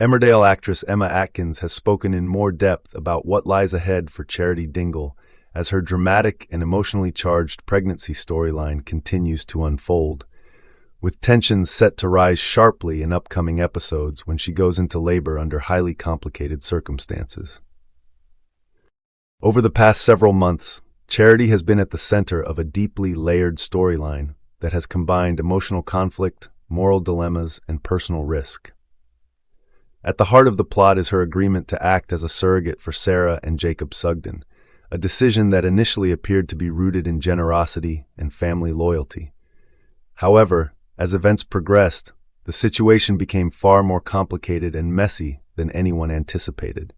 Emmerdale actress Emma Atkins has spoken in more depth about what lies ahead for Charity Dingle as her dramatic and emotionally charged pregnancy storyline continues to unfold, with tensions set to rise sharply in upcoming episodes when she goes into labor under highly complicated circumstances. Over the past several months, Charity has been at the center of a deeply layered storyline that has combined emotional conflict, moral dilemmas, and personal risk. At the heart of the plot is her agreement to act as a surrogate for Sarah and Jacob Sugden, a decision that initially appeared to be rooted in generosity and family loyalty. However, as events progressed, the situation became far more complicated and messy than anyone anticipated.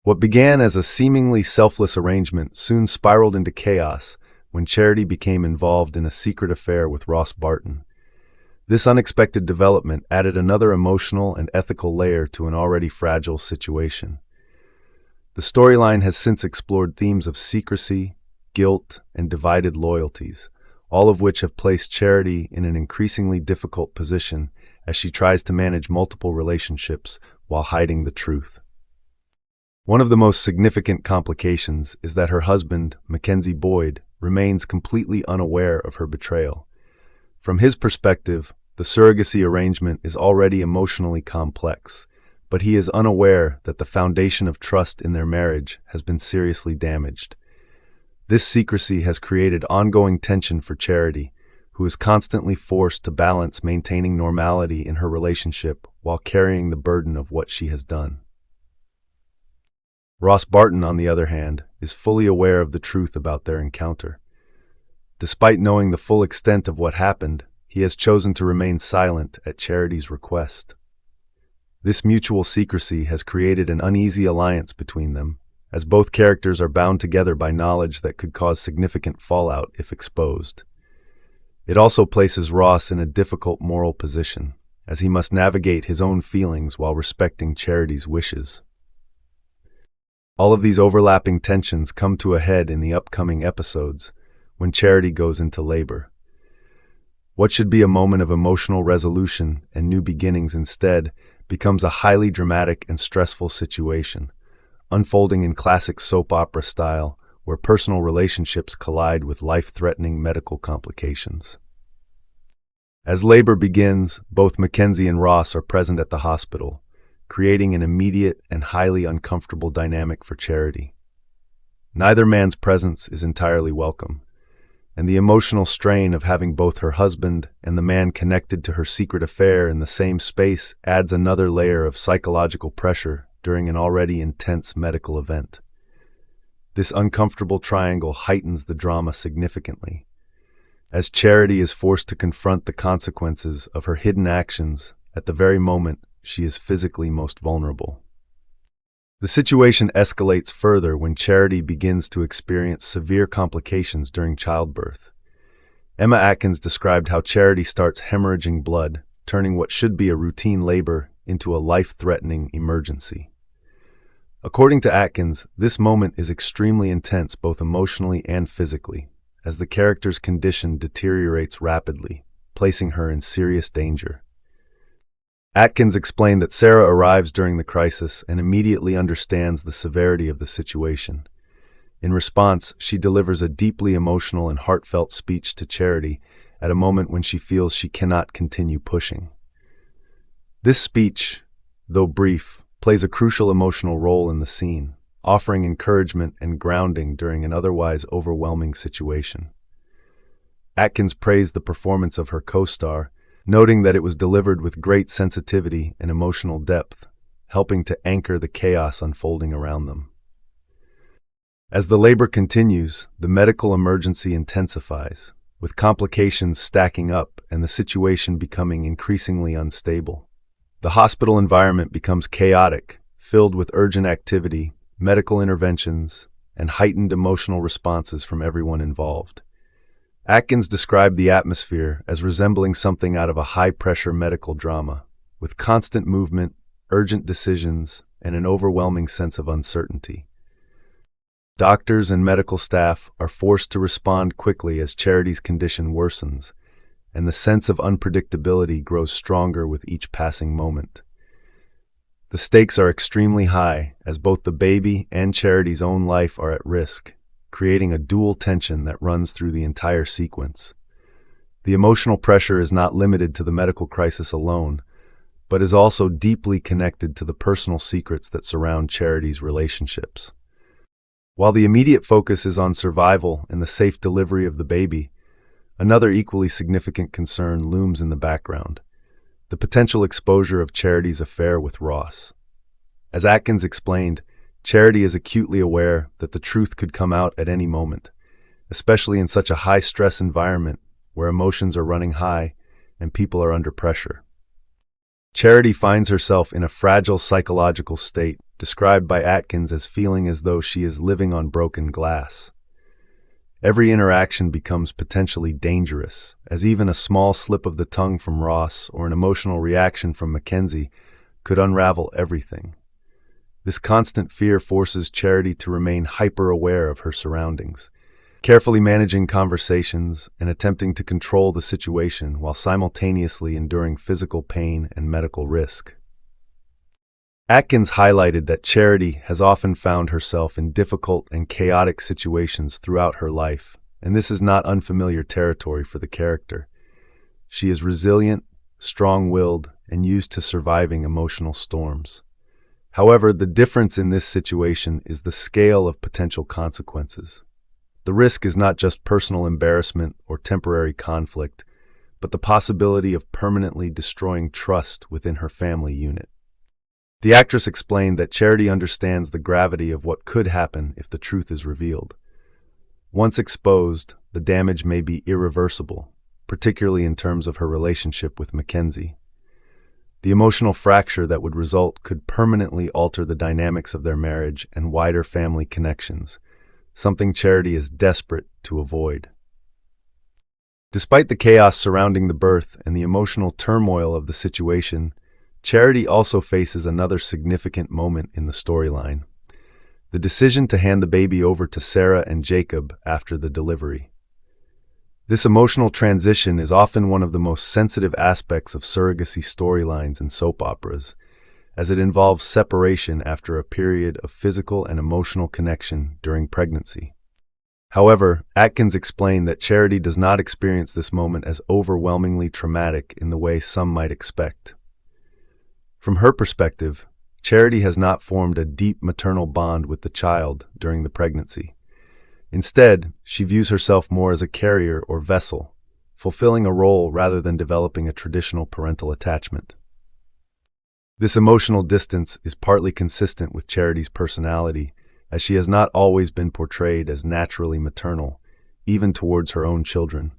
What began as a seemingly selfless arrangement soon spiraled into chaos when Charity became involved in a secret affair with Ross Barton. This unexpected development added another emotional and ethical layer to an already fragile situation. The storyline has since explored themes of secrecy, guilt, and divided loyalties, all of which have placed Charity in an increasingly difficult position as she tries to manage multiple relationships while hiding the truth. One of the most significant complications is that her husband, Mackenzie, remains completely unaware of her betrayal. From his perspective, the surrogacy arrangement is already emotionally complex, but he is unaware that the foundation of trust in their marriage has been seriously damaged. This secrecy has created ongoing tension for Charity, who is constantly forced to balance maintaining normality in her relationship while carrying the burden of what she has done. Ross Barton, on the other hand, is fully aware of the truth about their encounter. Despite knowing the full extent of what happened, he has chosen to remain silent at Charity's request. This mutual secrecy has created an uneasy alliance between them, as both characters are bound together by knowledge that could cause significant fallout if exposed. It also places Ross in a difficult moral position, as he must navigate his own feelings while respecting Charity's wishes. All of these overlapping tensions come to a head in the upcoming episodes, when Charity goes into labor. What should be a moment of emotional resolution and new beginnings instead becomes a highly dramatic and stressful situation, unfolding in classic soap opera style where personal relationships collide with life-threatening medical complications. As labor begins, both Mackenzie and Ross are present at the hospital, creating an immediate and highly uncomfortable dynamic for Charity. Neither man's presence is entirely welcome, and the emotional strain of having both her husband and the man connected to her secret affair in the same space adds another layer of psychological pressure during an already intense medical event. This uncomfortable triangle heightens the drama significantly, as Charity is forced to confront the consequences of her hidden actions at the very moment she is physically most vulnerable. The situation escalates further when Charity begins to experience severe complications during childbirth. Emma Atkins described how Charity starts hemorrhaging blood, turning what should be a routine labor into a life-threatening emergency. According to Atkins, this moment is extremely intense both emotionally and physically, as the character's condition deteriorates rapidly, placing her in serious danger. Atkins explained that Sarah arrives during the crisis and immediately understands the severity of the situation. In response, she delivers a deeply emotional and heartfelt speech to Charity at a moment when she feels she cannot continue pushing. This speech, though brief, plays a crucial emotional role in the scene, offering encouragement and grounding during an otherwise overwhelming situation. Atkins praised the performance of her co-star, noting that it was delivered with great sensitivity and emotional depth, helping to anchor the chaos unfolding around them. As the labor continues, the medical emergency intensifies, with complications stacking up and the situation becoming increasingly unstable. The hospital environment becomes chaotic, filled with urgent activity, medical interventions, and heightened emotional responses from everyone involved. Atkins described the atmosphere as resembling something out of a high-pressure medical drama, with constant movement, urgent decisions, and an overwhelming sense of uncertainty. Doctors and medical staff are forced to respond quickly as Charity's condition worsens, and the sense of unpredictability grows stronger with each passing moment. The stakes are extremely high, as both the baby and Charity's own life are at risk, creating a dual tension that runs through the entire sequence. The emotional pressure is not limited to the medical crisis alone, but is also deeply connected to the personal secrets that surround Charity's relationships. While the immediate focus is on survival and the safe delivery of the baby, another equally significant concern looms in the background: the potential exposure of Charity's affair with Ross. As Atkins explained, Charity is acutely aware that the truth could come out at any moment, especially in such a high-stress environment where emotions are running high and people are under pressure. Charity finds herself in a fragile psychological state, described by Atkins as feeling as though she is living on broken glass. Every interaction becomes potentially dangerous, as even a small slip of the tongue from Ross or an emotional reaction from Mackenzie could unravel everything. This constant fear forces Charity to remain hyper-aware of her surroundings, carefully managing conversations and attempting to control the situation while simultaneously enduring physical pain and medical risk. Atkins highlighted that Charity has often found herself in difficult and chaotic situations throughout her life, and this is not unfamiliar territory for the character. She is resilient, strong-willed, and used to surviving emotional storms. However, the difference in this situation is the scale of potential consequences. The risk is not just personal embarrassment or temporary conflict, but the possibility of permanently destroying trust within her family unit. The actress explained that Charity understands the gravity of what could happen if the truth is revealed. Once exposed, the damage may be irreversible, particularly in terms of her relationship with Mackenzie. The emotional fracture that would result could permanently alter the dynamics of their marriage and wider family connections, something Charity is desperate to avoid. Despite the chaos surrounding the birth and the emotional turmoil of the situation, Charity also faces another significant moment in the storyline: the decision to hand the baby over to Sarah and Jacob after the delivery. This emotional transition is often one of the most sensitive aspects of surrogacy storylines and soap operas, as it involves separation after a period of physical and emotional connection during pregnancy. However, Atkins explained that Charity does not experience this moment as overwhelmingly traumatic in the way some might expect. From her perspective, Charity has not formed a deep maternal bond with the child during the pregnancy. Instead, she views herself more as a carrier or vessel, fulfilling a role rather than developing a traditional parental attachment. This emotional distance is partly consistent with Charity's personality, as she has not always been portrayed as naturally maternal, even towards her own children.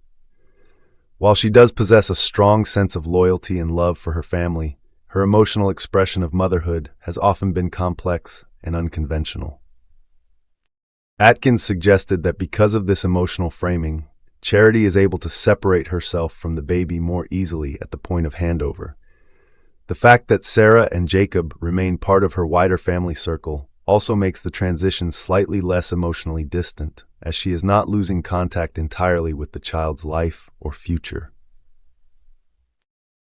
While she does possess a strong sense of loyalty and love for her family, her emotional expression of motherhood has often been complex and unconventional. Atkins suggested that because of this emotional framing, Charity is able to separate herself from the baby more easily at the point of handover. The fact that Sarah and Jacob remain part of her wider family circle also makes the transition slightly less emotionally distant, as she is not losing contact entirely with the child's life or future.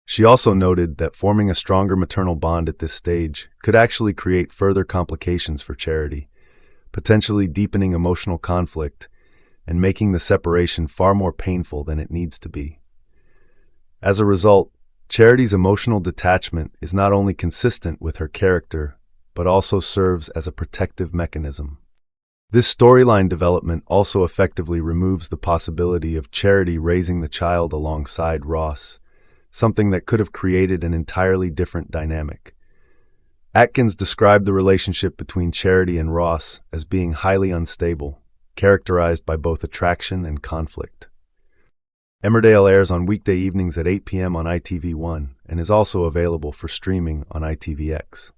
She also noted that forming a stronger maternal bond at this stage could actually create further complications for Charity, potentially deepening emotional conflict and making the separation far more painful than it needs to be. As a result, Charity's emotional detachment is not only consistent with her character, but also serves as a protective mechanism. This storyline development also effectively removes the possibility of Charity raising the child alongside Ross, something that could have created an entirely different dynamic. Atkins described the relationship between Charity and Ross as being highly unstable, characterized by both attraction and conflict. Emmerdale airs on weekday evenings at 8 p.m. on ITV1 and is also available for streaming on ITVX.